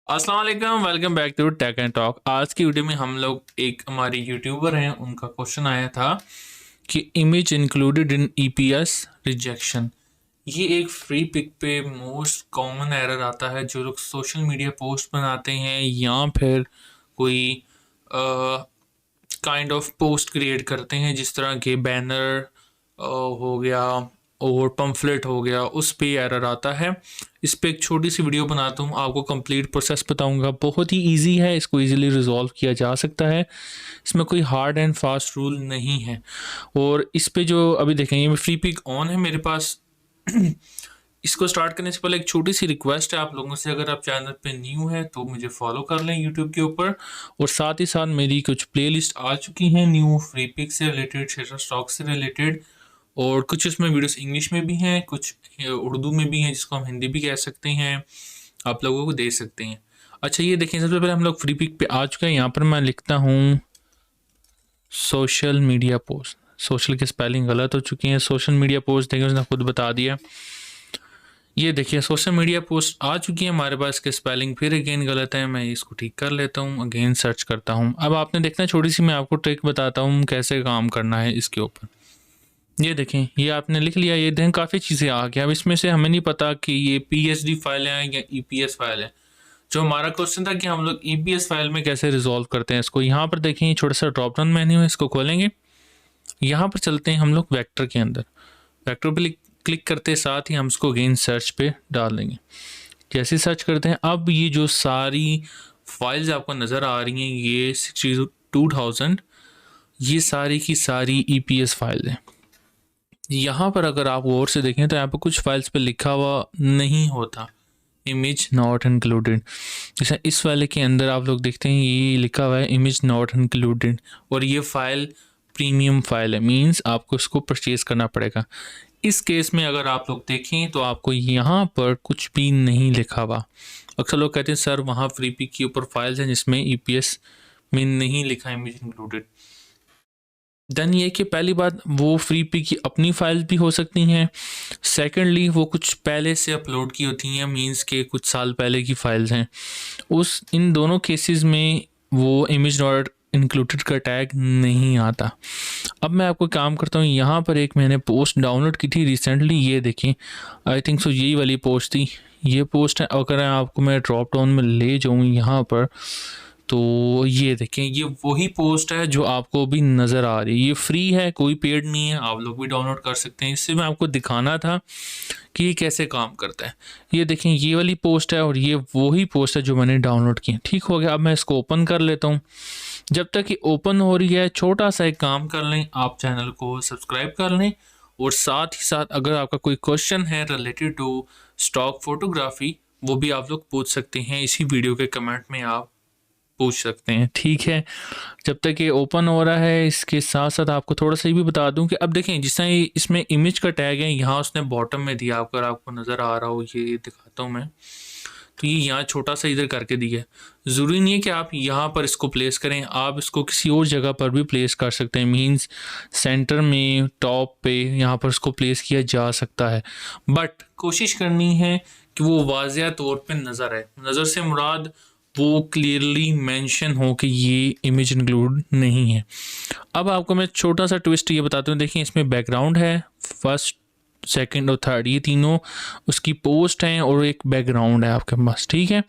अस्सलाम वालेकुम, welcome back to Tech and Talk. आज की वीडियो में हम लोग एक हमारे यूट्यूबर हैं, उनका क्वेश्चन आया था कि image included in EPS rejection. ये एक फ्री पिक पे मोस्ट कॉमन एरर आता है जो लोग सोशल मीडिया पोस्ट बनाते हैं या फिर कोई काइंड ऑफ पोस्ट क्रिएट करते हैं, जिस तरह के बैनर हो गया और पम्फलेट हो गया, उस पे एरर आता है। इस पे एक छोटी सी वीडियो बनाता हूँ, आपको कंप्लीट प्रोसेस बताऊंगा। बहुत ही इजी है, इसको इजीली रिजॉल्व किया जा सकता है। इसमें कोई हार्ड एंड फास्ट रूल नहीं है। और इस पे जो अभी देखें, ये फ्री पिक ऑन है मेरे पास। इसको स्टार्ट करने से पहले एक छोटी सी रिक्वेस्ट है आप लोगों से, अगर आप चैनल पे न्यू है तो मुझे फॉलो कर लें यूट्यूब के ऊपर। और साथ ही साथ मेरी कुछ प्लेलिस्ट आ चुकी हैं न्यू फ्री पिक से रिलेटेड, शेयर स्टॉक से रिलेटेड। और कुछ इसमें वीडियोस इंग्लिश में भी हैं, कुछ उर्दू में भी हैं, जिसको हम हिंदी भी कह सकते हैं, आप लोगों को दे सकते हैं। अच्छा, ये देखें, सबसे पहले हम लोग फ्री पिक पे आ चुके हैं। यहाँ पर मैं लिखता हूँ सोशल मीडिया पोस्ट। सोशल की स्पेलिंग गलत हो चुकी है, सोशल मीडिया पोस्ट देखिए, उसने खुद बता दिया। ये देखिए सोशल मीडिया पोस्ट आ चुकी है हमारे पास, के स्पेलिंग फिर अगेन गलत है। मैं इसको ठीक कर लेता हूँ, अगेन सर्च करता हूँ। अब आपने देखना है, छोटी सी मैं आपको ट्रिक बताता हूँ कैसे काम करना है इसके ऊपर। ये देखें, ये आपने लिख लिया, ये देखें काफ़ी चीज़ें आ गई। अब इसमें से हमें नहीं पता कि ये पीएचडी फाइल है या ईपीएस फाइल है। जो हमारा क्वेश्चन था कि हम लोग ईपीएस फाइल में कैसे रिजॉल्व करते हैं इसको, यहाँ पर देखें, छोटा सा ड्रॉप डाउन मेन्यू है, इसको खोलेंगे। यहाँ पर चलते हैं हम लोग वेक्टर के अंदर। वेक्टर पे क्लिक करते साथ ही हम इसको अगेन सर्च पे डाल देंगे। जैसे सर्च करते हैं, अब ये जो सारी फाइल्स आपको नज़र आ रही हैं, ये 62,000, ये सारी की सारी ईपीएस फाइल है। यहाँ पर अगर आप गौर से देखें तो यहाँ पर कुछ फाइल्स पे लिखा हुआ नहीं होता, इमेज नॉट इंक्लूडेड। जैसे इस वाले के अंदर आप लोग देखते हैं ये लिखा हुआ है इमेज नॉट इंक्लूडेड, और ये फाइल प्रीमियम फाइल है, मींस आपको इसको परचेज करना पड़ेगा। इस केस में अगर आप लोग देखें तो आपको यहाँ पर कुछ भी नहीं लिखा हुआ। अक्सर लोग कहते हैं सर वहाँ फ्री पिक के ऊपर फाइल्स हैं जिसमें ईपीएस में नहीं लिखा इमेज इंक्लूडेड। देन ये कि पहली बात, वो फ्री पी की अपनी फाइल भी हो सकती हैं। सेकेंडली, वो कुछ पहले से अपलोड की होती हैं, मींस के कुछ साल पहले की फाइल्स हैं। इन दोनों केसेस में वो इमेज नॉट इंक्लूडेड का टैग नहीं आता। अब मैं आपको काम करता हूँ, यहाँ पर एक मैंने पोस्ट डाउनलोड की थी रिसेंटली, ये देखें, आई थिंक सो यही वाली पोस्ट थी। ये पोस्ट है, अगर आपको मैं ड्रॉप डाउन में ले जाऊँ यहाँ पर, तो ये देखें, ये वही पोस्ट है जो आपको भी नज़र आ रही है। ये फ्री है, कोई पेड नहीं है, आप लोग भी डाउनलोड कर सकते हैं। इससे मैं आपको दिखाना था कि ये कैसे काम करता है। ये देखें, ये वाली पोस्ट है और ये वही पोस्ट है जो मैंने डाउनलोड की है। ठीक हो गया, अब मैं इसको ओपन कर लेता हूँ। जब तक ये ओपन हो रही है, छोटा सा एक काम कर लें, आप चैनल को सब्सक्राइब कर लें। और साथ ही साथ अगर आपका कोई क्वेश्चन है रिलेटेड टू स्टॉक फोटोग्राफी, वो भी आप लोग पूछ सकते हैं, इसी वीडियो के कमेंट में आप पूछ सकते हैं। ठीक है, जब तक ये ओपन हो रहा है, इसके साथ साथ आपको थोड़ा सा ये भी बता दूं कि अब देखें, जिस तरह इसमें इमेज का टैग है, यहाँ उसने बॉटम में दिया, अगर आपको नज़र आ रहा हो, ये दिखाता हूँ मैं, तो ये यहाँ छोटा सा इधर करके दिया है। ज़रूरी नहीं है कि आप यहाँ पर इसको प्लेस करें, आप इसको किसी और जगह पर भी प्लेस कर सकते हैं, मींस सेंटर में, टॉप पे, यहाँ पर इसको प्लेस किया जा सकता है। बट कोशिश करनी है कि वो वाज़िया तौर पे नज़र आए। नज़र से मुराद वो क्लियरली मेंशन हो कि ये इमेज इंक्लूड नहीं है। अब आपको मैं छोटा सा ट्विस्ट ये बताता हूँ। देखिए, इसमें बैकग्राउंड है, फर्स्ट, सेकंड और थर्ड, ये तीनों उसकी पोस्ट हैं, और एक बैकग्राउंड है आपके पास। ठीक है,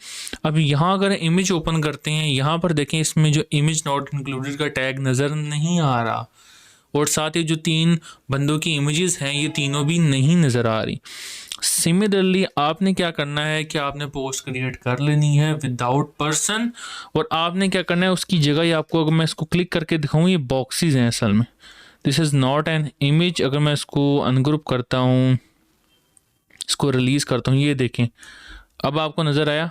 अब यहाँ अगर इमेज ओपन करते हैं, यहाँ पर देखें, इसमें जो इमेज नॉट इंक्लूडेड का टैग नज़र नहीं आ रहा, और साथ ही जो तीन बंदों की इमेजेस हैं, ये तीनों भी नहीं नज़र आ रही। सिमिलरली आपने क्या करना है कि आपने पोस्ट क्रिएट कर लेनी है विदाउट पर्सन, और आपने क्या करना है, उसकी जगह ही आपको, अगर मैं इसको क्लिक करके दिखाऊँ, ये बॉक्सेस हैं असल में। This is not an image. अगर मैं इसको अनग्रुप करता हूँ, इसको रिलीज़ करता हूँ, ये देखें, अब आपको नज़र आया,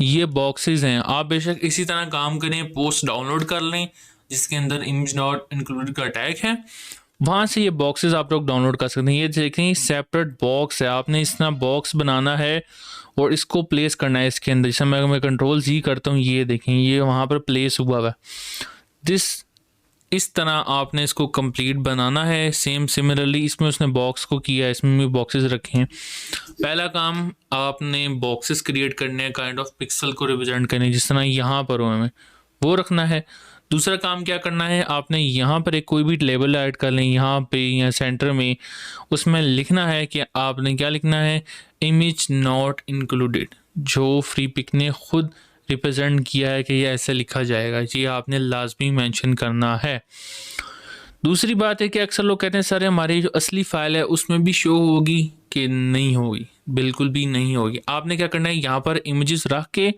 ये बॉक्सेस हैं। आप बेशक इसी तरह काम करें, पोस्ट डाउनलोड कर लें जिसके अंदर इमेज नॉट इंक्लूडेड का टैग है, वहाँ से ये बॉक्सेस आप लोग डाउनलोड कर सकते हैं। ये देखें, सेपरेट बॉक्स है, आपने इस तरह बॉक्स बनाना है और इसको प्लेस करना है इसके अंदर। जैसे मैं कंट्रोल जी करता हूँ, ये देखें, ये वहाँ पर प्लेस हुआ है। दिस इस तरह आपने इसको कंप्लीट बनाना है। सेम सिमिलरली इसमें उसने बॉक्स को किया है, इसमें भी बॉक्सेस रखे हैं। पहला काम आपने बॉक्सेस क्रिएट करने हैं, काइंड ऑफ पिक्सल को रिप्रेजेंट करने, जिस तरह यहाँ पर हो हमें वो रखना है। दूसरा काम क्या करना है, आपने यहाँ पर एक कोई भी लेबल ऐड कर लें यहाँ पे या सेंटर में, उसमें लिखना है कि आपने क्या लिखना है, इमेज नॉट इंक्लूडेड। जो फ्री पिक ने खुद रिप्रेजेंट किया है कि ये ऐसे लिखा जाएगा, ये आपने लाजमी मेंशन करना है। दूसरी बात है कि अक्सर लोग कहते हैं सर हमारी जो असली फ़ाइल है उसमें भी शो होगी, कि नहीं होगी, बिल्कुल भी नहीं होगी। आपने क्या करना है, यहाँ पर इमेजेस रख के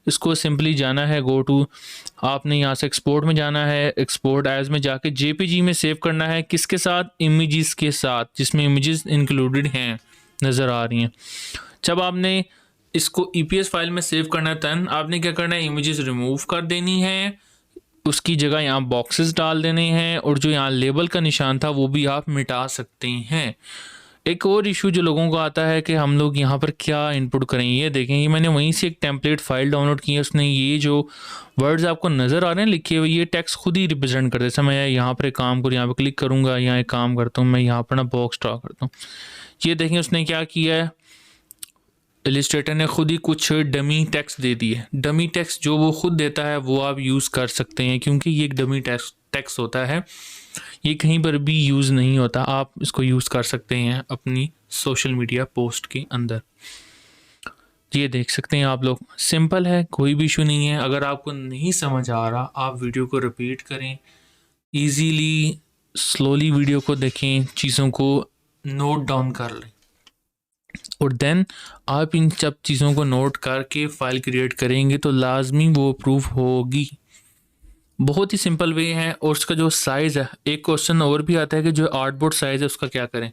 इसको सिंपली जाना है गो टू, आपने यहाँ से एक्सपोर्ट में जाना है, एक्सपोर्ट एज में जाके जेपीजी में सेव करना है। किसके साथ, इमेजेस के साथ, जिसमें इमेजेस इंक्लूडेड हैं नज़र आ रही हैं। जब आपने इसको ईपीएस फाइल में सेव करना है, तन आपने क्या करना है, इमेजेस रिमूव कर देनी है, उसकी जगह यहाँ बॉक्सेस डाल देने हैं, और जो यहाँ लेबल का निशान था वो भी आप मिटा सकते हैं। एक और इशू जो लोगों को आता है कि हम लोग यहाँ पर क्या इनपुट करें, ये देखें, ये मैंने वहीं से एक टेम्पलेट फाइल डाउनलोड की है, उसने ये जो वर्ड्स आपको नज़र आ रहे हैं लिखे हुए, ये टेक्स्ट खुद ही रिप्रेजेंट कर देता है। मैं यहाँ पर एक काम करूँ, यहाँ पर क्लिक करूँगा, यहाँ एक काम करता हूँ, मैं यहाँ पर ना बॉक्स ड्रा करता हूँ। ये देखें उसने क्या किया है, इलिस्ट्रेटर ने खुद ही कुछ डमी टेक्स्ट दे दिए। डमी टेक्स्ट जो वो खुद देता है वो आप यूज़ कर सकते हैं, क्योंकि ये एक डमी टेक्स्ट होता है, ये कहीं पर भी यूज़ नहीं होता। आप इसको यूज़ कर सकते हैं अपनी सोशल मीडिया पोस्ट के अंदर। ये देख सकते हैं आप लोग, सिंपल है, कोई भी इशू नहीं है। अगर आपको नहीं समझ आ रहा, आप वीडियो को रिपीट करें, ईजीली स्लोली वीडियो को देखें, चीज़ों को नोट डाउन कर लें, और देन आप इन सब चीज़ों को नोट करके फ़ाइल क्रिएट करेंगे तो लाजमी वो अप्रूव होगी। बहुत ही सिंपल वे है। और उसका जो साइज़ है, एक क्वेश्चन और भी आता है कि जो आर्टबोर्ड साइज़ है उसका क्या करें।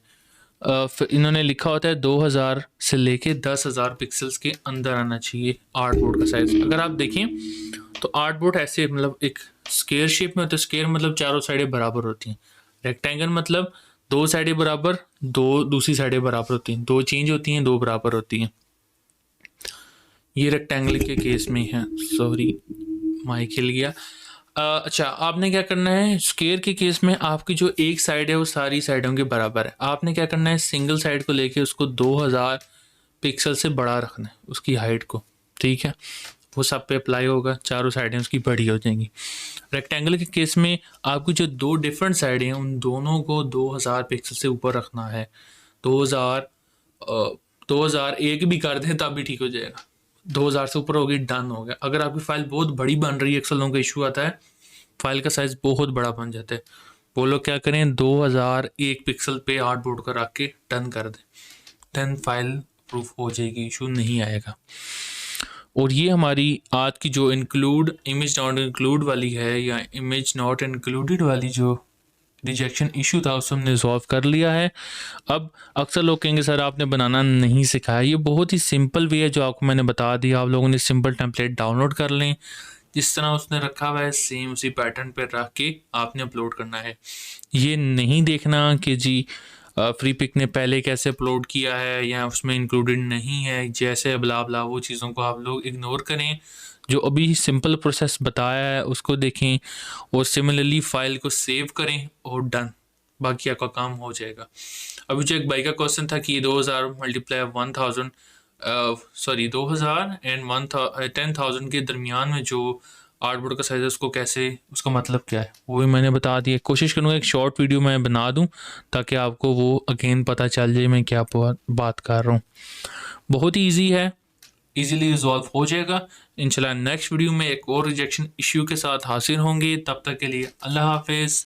फिर इन्होंने लिखा होता है 2000 से लेके 10,000 पिक्सल्स के अंदर आना चाहिए आर्टबोर्ड का साइज़। अगर आप देखें तो आर्टबोर्ड ऐसे मतलब एक स्क्वायर शेप में होता है। स्क्वायर मतलब चारों साइडें बराबर होती हैं। रेक्टेंगल मतलब दो साइडें बराबर, दो दूसरी साइडें बराबर होती हैं, दो चेंज होती हैं, दो बराबर होती हैं। ये रेक्टेंगल के केस में है, सॉरी माइक हिल गया। अच्छा, आपने क्या करना है, स्क्वायर के केस में आपकी जो एक साइड है वो सारी साइडों के बराबर है। आपने क्या करना है, सिंगल साइड को लेके उसको 2000 पिक्सल से बड़ा रखना है, उसकी हाइट को, ठीक है। वो सब पे अप्लाई होगा, चारों साइडें उसकी बड़ी हो जाएंगी। रेक्टेंगल के केस में आपकी जो दो डिफरेंट साइडें हैं उन दोनों को 2000 पिक्सल से ऊपर रखना है। 2000 2001 भी कर दें तब भी ठीक हो जाएगा। 2000 से ऊपर होगी, डन हो गया। अगर आपकी फ़ाइल बहुत बड़ी बन रही है, अक्सर लोगों का इशू आता है फाइल का साइज़ बहुत बड़ा बन जाता है, वो लोग क्या करें, 2001 पिक्सल पे आर्टबोर्ड का रख के डन कर दें, देन फाइल प्रूफ हो जाएगी, इशू नहीं आएगा। और ये हमारी आज की जो इंक्लूड इमेज नॉट इंक्लूड वाली है या इमेज नॉट इंक्लूडेड वाली जो रिजेक्शन इशू था उसको हमने सॉल्व कर लिया है। अब अक्सर लोग कहेंगे सर आपने बनाना नहीं सिखाया। ये बहुत ही सिंपल वे है जो आपको मैंने बता दिया। आप लोगों ने सिंपल टेम्पलेट डाउनलोड कर लें, जिस तरह उसने रखा हुआ है सेम उसी पैटर्न पर रख के आपने अपलोड करना है। ये नहीं देखना कि जी फ्री पिक ने पहले कैसे अपलोड किया है या उसमें इंक्लूडेड नहीं है, जैसे बला बला, वो चीज़ों को आप लोग इग्नोर करें। जो अभी सिंपल प्रोसेस बताया है उसको देखें और सिमिलरली फ़ाइल को सेव करें और डन, बाकी आपका काम हो जाएगा। अभी जो एक भाई का क्वेश्चन था कि 2000 मल्टीप्लाई 1000 सॉरी 2000 एंड 10,000 के दरमियान में जो आर्टबोर्ड का साइज़ है उसको कैसे, उसका मतलब क्या है, वो भी मैंने बता दिया। कोशिश करूँगा एक शॉर्ट वीडियो मैं बना दूँ ताकि आपको वो अगेन पता चल जाए मैं क्या बात कर रहा हूँ। बहुत ही ईजी है, ईजिली रिजॉल्व हो जाएगा। इंशाल्लाह नेक्स्ट वीडियो में एक और रिजेक्शन इश्यू के साथ हाजिर होंगे। तब तक के लिए अल्लाह हाफिज़।